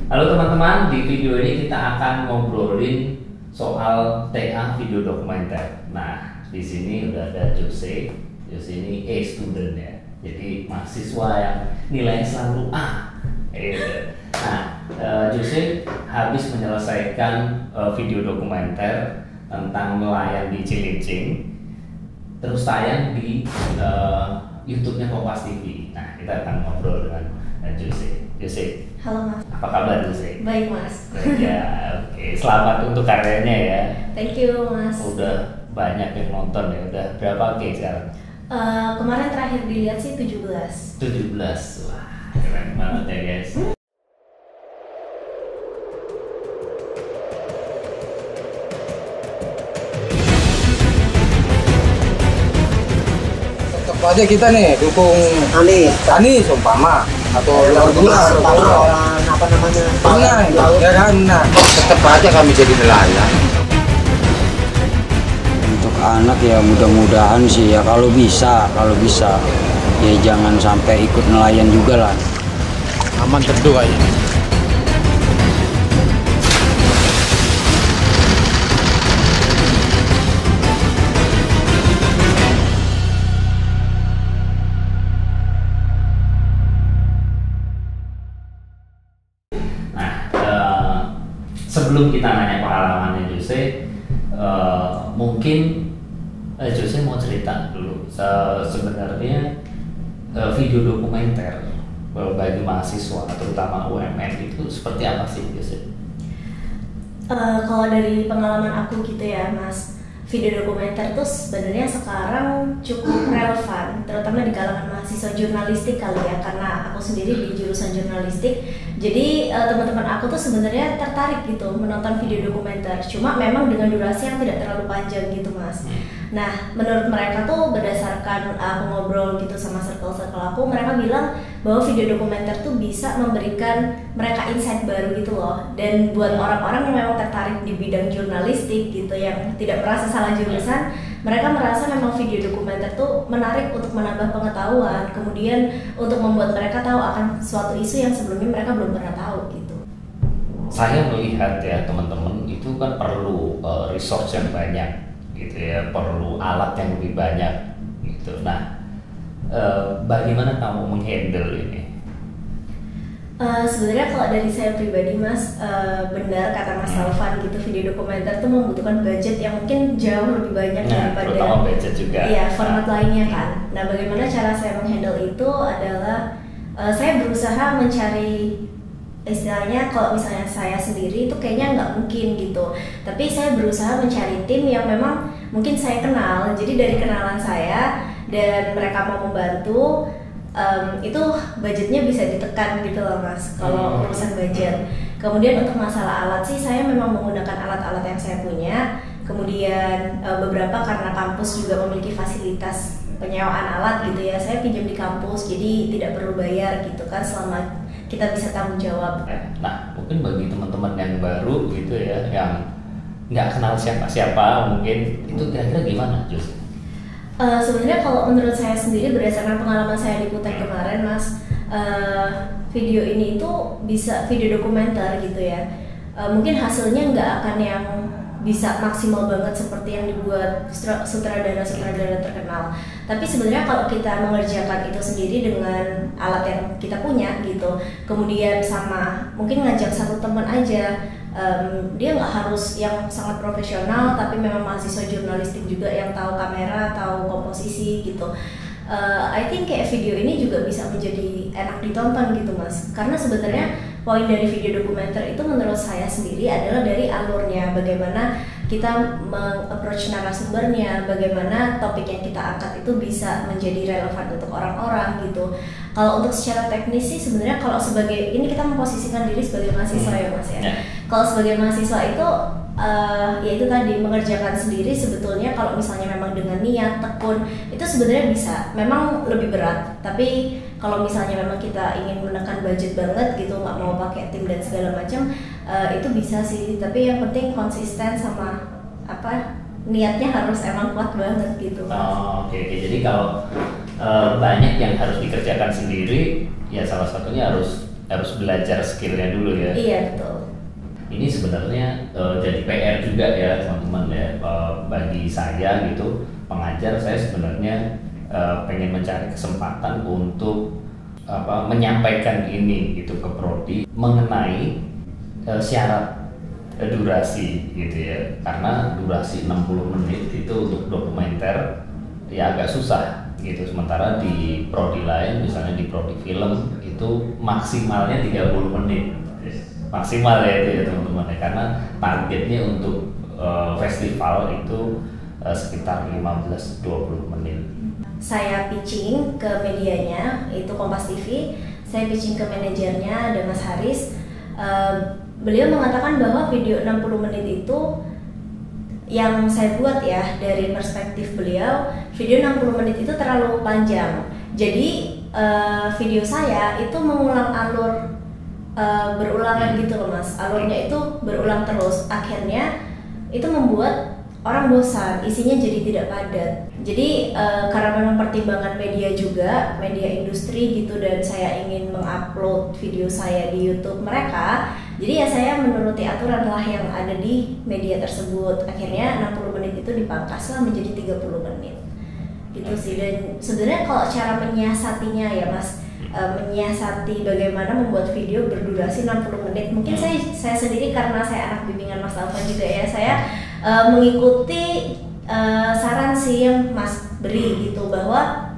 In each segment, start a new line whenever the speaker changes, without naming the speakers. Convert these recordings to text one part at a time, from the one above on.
Halo teman-teman, di video ini kita akan ngobrolin soal TA video dokumenter. Nah, di sini udah ada Jose. Jose ini A student ya, jadi mahasiswa yang nilai selalu A. Nah, Jose habis menyelesaikan video dokumenter tentang nelayan di Cilincing, terus tayang di YouTube-nya Kompas TV. Nah, kita akan ngobrol dengan Jose. Jose,
halo Mas.
apa kabar Jose?
Baik Mas.
Ya, oke. Selamat untuk karyanya ya.
Thank you Mas.
Udah banyak yang nonton ya. Udah berapa sekarang?
Kemarin terakhir dilihat sih 17.
17. Wah, keren banget ya guys.
Tetap aja kita nih dukung Anies umpama atau luar gula
orang apa namanya
benar ya kan. Nah, tetap aja kami jadi nelayan.
Untuk anak ya mudah-mudahan sih ya kalau bisa ya jangan sampai ikut nelayan juga lah.
Aman tentu aja.
Sebelum kita nanya pengalamannya Jose, mungkin Jose mau cerita dulu sebenarnya video dokumenter bagi mahasiswa terutama UMN itu seperti apa sih Jose?
Kalau dari pengalaman aku gitu ya Mas, video dokumenter tuh sebenarnya sekarang cukup relevan, terutama di kalangan mahasiswa jurnalistik kali ya, karena aku sendiri di jurusan jurnalistik. Jadi teman-teman aku tuh sebenarnya tertarik gitu menonton video dokumenter, cuma memang dengan durasi yang tidak terlalu panjang gitu Mas. Nah, menurut mereka tuh berdasarkan aku ngobrol gitu sama circle-circle aku, mereka bilang bahwa video dokumenter tuh bisa memberikan mereka insight baru gitu loh. Dan buat orang-orang yang memang tertarik di bidang jurnalistik gitu, yang tidak merasa salah jurusan, mereka merasa memang video dokumenter tuh menarik untuk menambah pengetahuan, kemudian untuk membuat mereka tahu akan suatu isu yang sebelumnya mereka belum pernah tahu gitu.
Saya melihat ya teman-teman itu kan perlu resource yang banyak gitu ya, perlu alat yang lebih banyak gitu. Nah, bagaimana kamu menghandle ini?
Sebenarnya kalau dari saya pribadi Mas, benar kata Mas Taufan gitu, video dokumenter itu membutuhkan budget yang mungkin jauh lebih banyak daripada
terutama budget juga.
Iya, format lainnya kan. Nah, bagaimana cara saya menghandle itu adalah saya berusaha mencari, istilahnya kalau misalnya saya sendiri itu kayaknya nggak mungkin gitu, tapi saya berusaha mencari tim yang memang mungkin saya kenal. Jadi dari kenalan saya dan mereka mau membantu, itu budgetnya bisa ditekan gitu loh Mas, kalau urusan budget. Kemudian untuk masalah alat sih, saya memang menggunakan alat-alat yang saya punya. Kemudian beberapa karena kampus juga memiliki fasilitas penyewaan alat gitu ya, saya pinjam di kampus, jadi tidak perlu bayar gitu kan selama kita bisa tanggung jawab.
Nah, mungkin bagi teman-teman yang baru gitu ya, yang nggak kenal siapa-siapa, mungkin itu kira-kira gimana Jus?
Sebenarnya kalau menurut saya sendiri, berdasarkan pengalaman saya di Kutek kemarin Mas, video ini itu bisa video dokumenter gitu ya, mungkin hasilnya nggak akan yang bisa maksimal banget seperti yang dibuat sutradara-sutradara terkenal. Tapi sebenarnya kalau kita mengerjakan itu sendiri dengan alat yang kita punya gitu, kemudian sama mungkin ngajak satu teman aja, dia nggak harus yang sangat profesional, tapi memang mahasiswa jurnalistik juga yang tahu kamera, tahu komposisi gitu. I think kayak video ini juga bisa menjadi enak ditonton gitu Mas, karena sebenarnya poin dari video dokumenter itu menurut saya sendiri adalah dari alurnya, bagaimana kita meng-approach narasumbernya, bagaimana topik yang kita angkat itu bisa menjadi relevan untuk orang-orang gitu. Kalau untuk secara teknis sih sebenarnya, kalau sebagai ini kita memposisikan diri sebagai mahasiswa ya Mas ya. Kalau sebagai mahasiswa itu ya itu tadi, mengerjakan sendiri sebetulnya kalau misalnya memang dengan niat tekun itu sebenarnya bisa, memang lebih berat, tapi kalau misalnya memang kita ingin menekan budget banget gitu, nggak mau pakai tim dan segala macam, itu bisa sih, tapi yang penting konsisten sama niatnya harus emang kuat banget gitu.
Oke. Jadi kalau banyak yang harus dikerjakan sendiri, ya salah satunya harus harus belajar skillnya dulu ya.
Iya betul.
Ini sebenarnya jadi PR juga ya teman-teman ya, bagi saya gitu pengajar. Saya sebenarnya pengen mencari kesempatan untuk menyampaikan ini gitu ke prodi mengenai syarat durasi gitu ya, karena durasi 60 menit itu untuk dokumenter ya agak susah gitu, sementara di prodi lain misalnya di prodi film itu maksimalnya 30 menit maksimal ya itu ya teman-teman ya, karena targetnya untuk festival itu sekitar 15-20 menit.
Saya pitching ke medianya, itu Kompas TV, saya pitching ke manajernya ada Mas Haris. Beliau mengatakan bahwa video 60 menit itu yang saya buat ya, dari perspektif beliau, video 60 menit itu terlalu panjang. Jadi video saya itu mengulang alur berulangan gitu loh Mas. Alurnya itu berulang terus. Akhirnya itu membuat orang bosan, isinya jadi tidak padat. Jadi karena memang pertimbangan media juga, media industri gitu, dan saya ingin mengupload video saya di YouTube mereka, jadi ya saya menuruti aturan lah yang ada di media tersebut. Akhirnya 60 menit itu dipangkaslah menjadi 30 menit gitu sih. Dan sebenarnya kalau cara menyiasatinya ya Mas, menyiasati bagaimana membuat video berdurasi 60 menit, mungkin saya sendiri karena saya anak bimbingan Mas Alvan juga ya, saya mengikuti saran sih yang Mas beri gitu, bahwa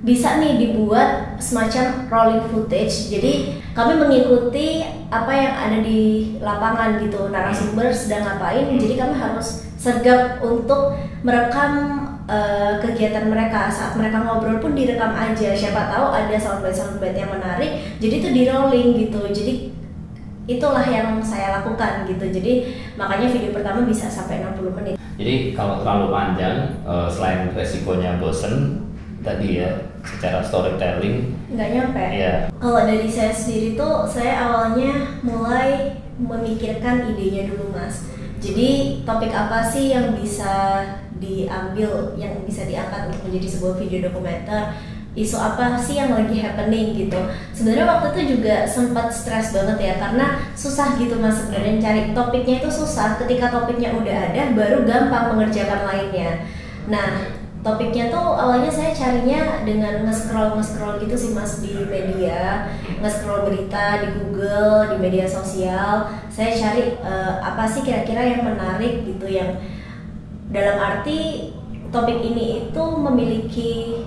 bisa nih dibuat semacam rolling footage. Jadi kami mengikuti apa yang ada di lapangan gitu, narasumber sedang ngapain, jadi kami harus sergap untuk merekam kegiatan mereka. Saat mereka ngobrol pun direkam aja, siapa tahu ada soundbite yang menarik, jadi itu di rolling gitu. Jadi itulah yang saya lakukan gitu. Jadi makanya video pertama bisa sampai 60 menit.
Jadi kalau terlalu panjang, selain resikonya bosen tadi ya, secara storytelling
nggak nyampe.
Iya.
Kalau dari saya sendiri tuh, saya awalnya mulai memikirkan idenya dulu Mas. Jadi topik apa sih yang bisa diambil, yang bisa diangkat untuk menjadi sebuah video dokumenter, isu apa sih yang lagi happening gitu. Sebenarnya waktu itu juga sempat stres banget ya, karena susah gitu Mas sebenarnya cari topiknya itu susah. Ketika topiknya udah ada, baru gampang mengerjakan lainnya. Nah, topiknya tuh awalnya saya carinya dengan nge-scroll gitu sih Mas, di media, nge-scroll berita di Google, di media sosial. Saya cari apa sih kira-kira yang menarik gitu, yang dalam arti topik ini itu memiliki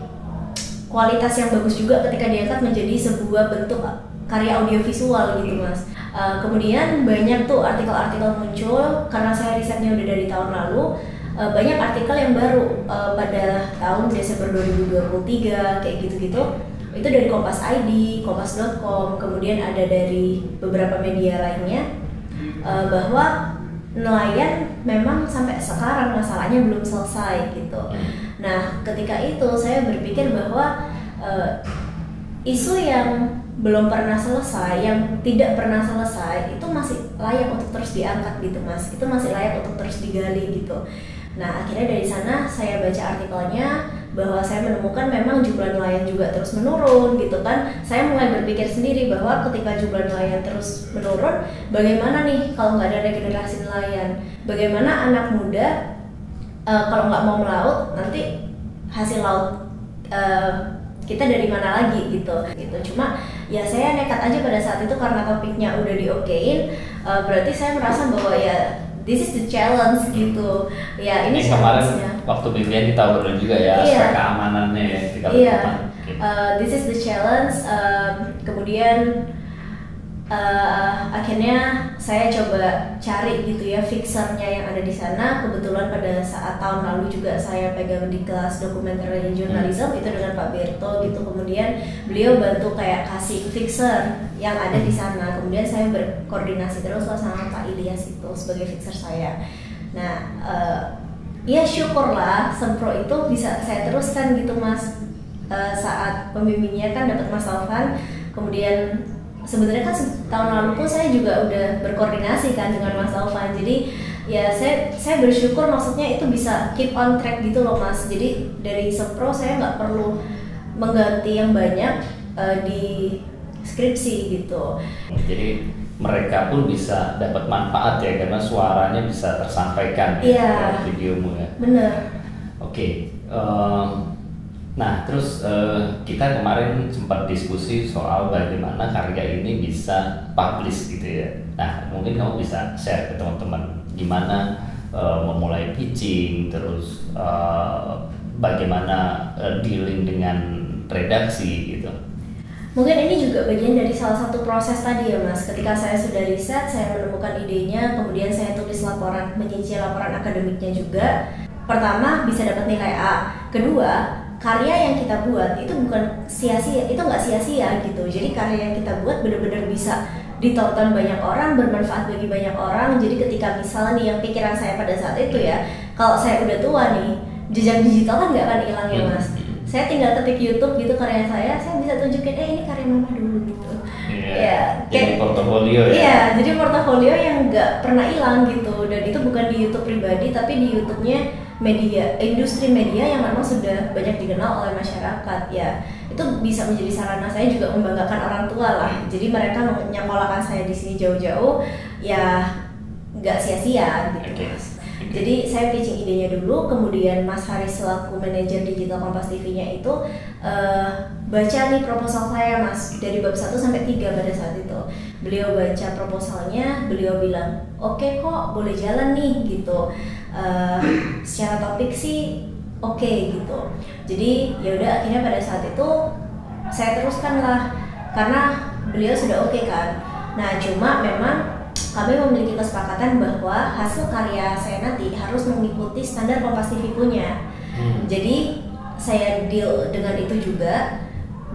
kualitas yang bagus juga ketika diangkat menjadi sebuah bentuk karya audiovisual gitu Mas. Kemudian banyak tuh artikel-artikel muncul, karena saya risetnya udah dari tahun lalu. Banyak artikel yang baru pada tahun Desember 2023 kayak gitu-gitu. Itu dari Kompas ID, kompas.com, kemudian ada dari beberapa media lainnya, bahwa nelayan memang sampai sekarang masalahnya belum selesai gitu. Nah, ketika itu saya berpikir bahwa isu yang belum pernah selesai, yang tidak pernah selesai, itu masih layak untuk terus diangkat gitu Mas. Itu masih layak untuk terus digali gitu. Nah, akhirnya dari sana saya baca artikelnya, bahwa saya menemukan memang jumlah nelayan juga terus menurun gitu kan. Saya mulai berpikir sendiri bahwa ketika jumlah nelayan terus menurun, bagaimana nih kalau nggak ada regenerasi nelayan? Bagaimana anak muda kalau nggak mau melaut, nanti hasil laut kita dari mana lagi gitu. Cuma ya saya nekat aja pada saat itu karena topiknya udah diokein, berarti saya merasa bahwa ya this is the challenge gitu. Ya ini
kemarin waktu bimbingan kita obrolin juga ya, aspek keamanannya ya di
this is the challenge. Kemudian akhirnya saya coba cari gitu ya fixernya yang ada di sana. Kebetulan pada saat tahun lalu juga saya pegang di kelas documentary journalism itu dengan Pak Berto gitu. Kemudian beliau bantu kayak kasih fixer yang ada di sana. Kemudian saya berkoordinasi terus sama Pak Ilyas itu sebagai fixer saya. Nah, ya syukurlah Sempro itu bisa saya teruskan gitu Mas. Saat pembimbingnya kan dapat Mas Alvan, kemudian sebenarnya kan tahun lalu pun saya juga udah berkoordinasi kan dengan Mas Alvan. Jadi ya saya bersyukur, maksudnya itu bisa keep on track gitu loh Mas. Jadi dari Sempro saya nggak perlu mengganti yang banyak di skripsi gitu.
Jadi mereka pun bisa dapat manfaat ya karena suaranya bisa tersampaikan
Iya.
dalam videomu ya.
Bener.
Oke. Nah terus kita kemarin sempat diskusi soal bagaimana karya ini bisa publish gitu ya. Nah mungkin kamu bisa share ke teman-teman gimana memulai pitching, terus bagaimana dealing dengan redaksi gitu.
Mungkin ini juga bagian dari salah satu proses tadi ya Mas. Ketika saya sudah riset, saya menemukan idenya, kemudian saya tulis laporan, menyicil laporan akademiknya juga. Pertama, bisa dapat nilai A. Kedua, karya yang kita buat itu bukan sia-sia, itu nggak sia-sia gitu. Jadi karya yang kita buat benar-benar bisa ditonton banyak orang, bermanfaat bagi banyak orang. Jadi ketika misalnya nih yang pikiran saya pada saat itu ya, kalau saya udah tua nih, jejak digital kan nggak akan hilang ya Mas. Saya tinggal ketik YouTube gitu karya saya bisa tunjukin ini karya mama dulu gitu.
Iya. Jadi portofolio ya.
Iya, jadi portofolio yang nggak pernah hilang gitu. Dan itu bukan di YouTube pribadi tapi di YouTube-nya media, industri media yang memang sudah banyak dikenal oleh masyarakat ya. Itu bisa menjadi sarana saya juga membanggakan orang tua lah. Jadi mereka menyekolahkan saya di sini jauh-jauh ya nggak sia-sia gitu.
Okay.
Jadi saya pitching idenya dulu, kemudian Mas Haris selaku manajer digital Kompas TV-nya itu baca nih proposal saya Mas dari bab 1 sampai 3 pada saat itu. Beliau baca proposalnya, beliau bilang oke kok boleh jalan nih gitu. Secara topik sih oke gitu. Jadi ya udah akhirnya pada saat itu saya teruskan lah karena beliau sudah oke kan. Nah cuma memang kami memiliki kesepakatan bahwa hasil karya saya nanti harus mengikuti standar Kompas TV punya. Jadi saya deal dengan itu juga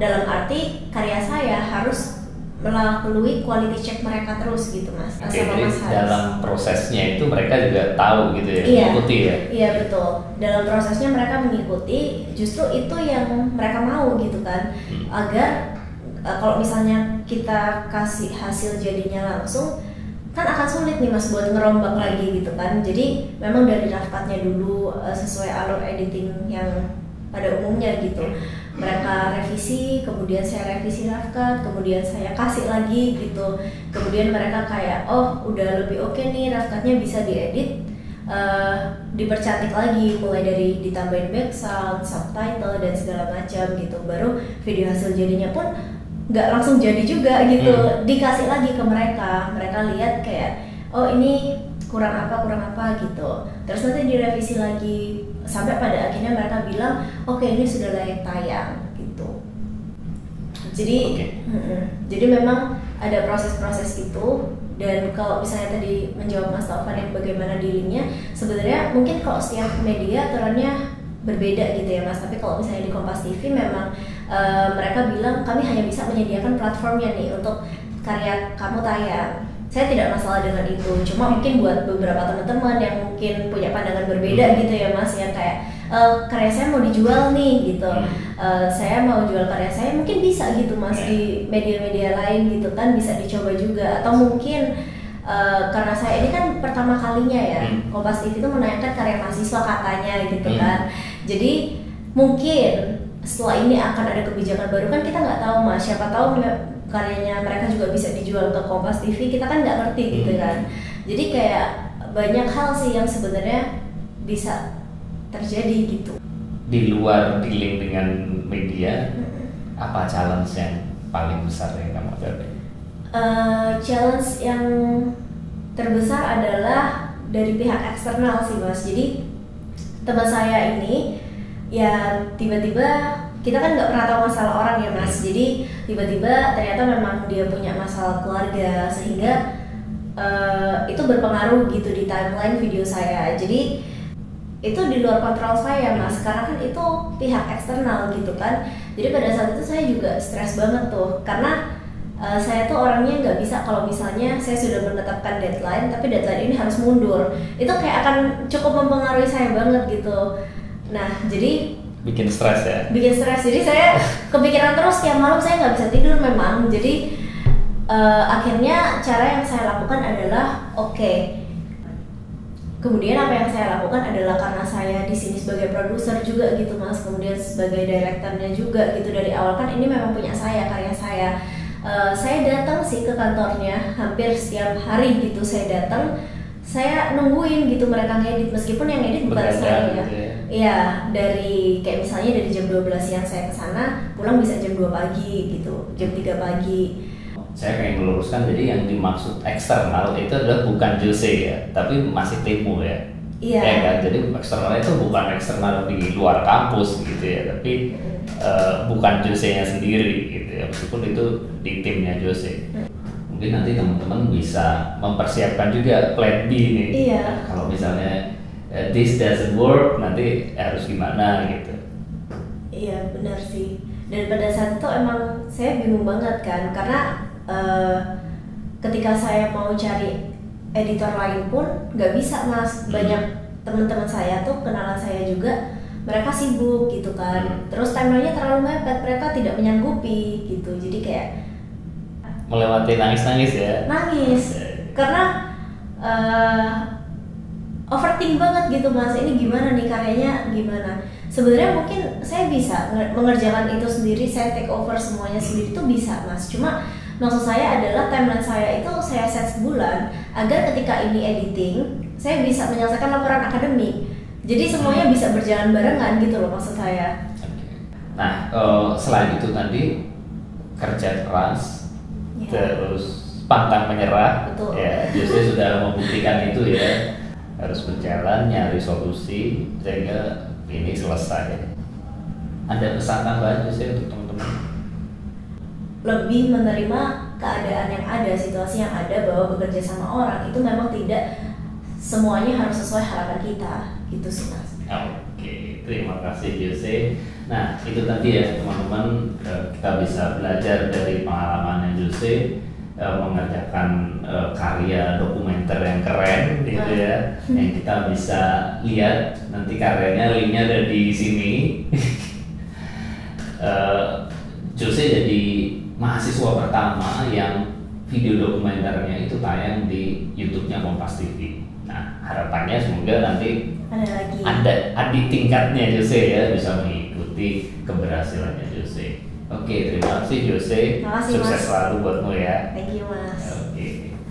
dalam arti karya saya harus melalui quality check mereka terus gitu Mas.
Oke,
Sama
jadi
Mas Haris.
dalam prosesnya itu mereka juga tahu gitu ya, mengikuti ya.
Iya betul. Dalam prosesnya mereka mengikuti, justru itu yang mereka mau gitu kan. Agar kalau misalnya kita kasih hasil jadinya langsung kan akan sulit nih Mas buat ngerombak lagi gitu kan. Jadi memang dari draft cut-nya dulu sesuai alur editing yang pada umumnya gitu. Mereka revisi, kemudian saya revisi draft cut, kemudian saya kasih lagi gitu. Kemudian mereka kayak oh udah lebih oke nih draft cut-nya bisa diedit, dipercantik lagi mulai dari ditambahin back sound, subtitle dan segala macam gitu. Baru video hasil jadinya pun nggak langsung jadi juga gitu, dikasih lagi ke mereka lihat kayak oh ini kurang apa gitu, terus nanti direvisi lagi sampai pada akhirnya mereka bilang oke, ini sudah layak tayang gitu. Jadi jadi memang ada proses-proses itu. Dan kalau misalnya tadi menjawab Mas Taufan yang bagaimana dealingnya, sebenarnya mungkin kalau setiap media aturannya berbeda gitu ya Mas, tapi kalau misalnya di Kompas TV memang mereka bilang kami hanya bisa menyediakan platformnya nih untuk karya kamu tayang. Saya tidak masalah dengan itu, cuma mungkin buat beberapa teman-teman yang mungkin punya pandangan berbeda gitu ya Mas, yang kayak karya saya mau dijual nih gitu, saya mau jual karya saya mungkin bisa gitu Mas di media-media lain gitu kan, bisa dicoba juga. Atau mungkin karena saya ini kan pertama kalinya ya Kompas TV itu menayangkan karya mahasiswa katanya gitu kan. Jadi mungkin setelah ini akan ada kebijakan baru, kan kita nggak tahu Mas, siapa tahu karyanya mereka juga bisa dijual ke Kompas TV, kita kan nggak ngerti gitu kan. Jadi kayak banyak hal sih yang sebenarnya bisa terjadi gitu.
Di luar dealing dengan media, apa challenge yang paling besar yang kamu hadapi?
Challenge yang terbesar adalah dari pihak eksternal sih Mas. Jadi teman saya ini ya tiba-tiba kita kan nggak pernah tahu masalah orang ya Mas. Jadi tiba-tiba ternyata memang dia punya masalah keluarga sehingga itu berpengaruh gitu di timeline video saya. Jadi itu di luar kontrol saya Mas, karena kan itu pihak eksternal gitu kan. Jadi pada saat itu saya juga stres banget tuh, karena saya tuh orangnya nggak bisa kalau misalnya saya sudah menetapkan deadline tapi deadline ini harus mundur, itu kayak akan cukup mempengaruhi saya banget gitu. Nah jadi
bikin stres ya? Bikin
stres, jadi saya kepikiran terus tiap malam, saya nggak bisa tidur memang. Jadi akhirnya cara yang saya lakukan adalah kemudian apa yang saya lakukan adalah karena saya di sini sebagai produser juga gitu Mas, kemudian sebagai direkturnya juga gitu, dari awal kan ini memang punya saya, karya saya. Saya datang sih ke kantornya hampir setiap hari gitu, saya datang, saya nungguin gitu mereka ngedit, meskipun yang ngedit bukan
Begadang
saya ya.
gitu ya.
Iya, dari kayak misalnya dari jam 12 siang saya ke sana, pulang bisa jam 2 pagi gitu, jam 3 pagi.
Saya pengen meluruskan, jadi yang dimaksud eksternal itu adalah bukan Jose ya, tapi masih Temu ya.
Iya.
Ya kan, jadi eksternal itu bukan eksternal di luar kampus gitu ya, tapi bukan Jose-nya sendiri gitu ya, meskipun itu di timnya Jose. Mungkin nanti teman-teman bisa mempersiapkan juga plan B nih.
Iya.
Kalau misalnya this doesn't work, nanti harus gimana gitu.
Iya benar sih. Dan pada saat itu emang saya bingung banget kan, karena ketika saya mau cari editor lain pun nggak bisa mas. Banyak teman-teman saya tuh kenalan saya juga, mereka sibuk gitu kan. Terus timelinenya terlalu mepet, mereka tidak menyanggupi gitu. Jadi kayak
Melewati nangis-nangis ya.
nangis karena overthink banget gitu mas, ini gimana nih karyanya gimana. Sebenarnya mungkin saya bisa mengerjakan itu sendiri, saya take over semuanya sendiri itu bisa mas, cuma maksud saya adalah timeline saya itu saya set sebulan agar ketika ini editing saya bisa menyelesaikan laporan akademik, jadi semuanya bisa berjalan barengan gitu loh maksud saya.
Nah, selain itu tadi kerja keras,
Ya.
terus pantang menyerah.
Betul.
Ya, Jose sudah membuktikan itu ya. Harus berjalan nyari solusi sehingga ini selesai. Ada pesan tambahan Jose untuk teman-teman?
Lebih menerima keadaan yang ada, situasi yang ada, bahwa bekerja sama orang itu memang tidak semuanya harus sesuai harapan kita, gitu sih mas.
Oke, terima kasih Jose. Nah, itu tadi ya teman-teman, kita bisa belajar dari pengalamannya Jose mengerjakan karya dokumenter yang keren gitu ya, yang kita bisa lihat nanti karyanya, linknya ada di sini. Jose jadi mahasiswa pertama yang video dokumenternya itu tayang di YouTube-nya Kompas TV. Nah, harapannya semoga nanti
Ada lagi.
ada adik tingkatnya Jose ya bisa mengikuti keberhasilannya Jose. Oke, terima kasih Jose.
Terima kasih,
Sukses
Mas.
selalu buatmu ya.
Thank you mas.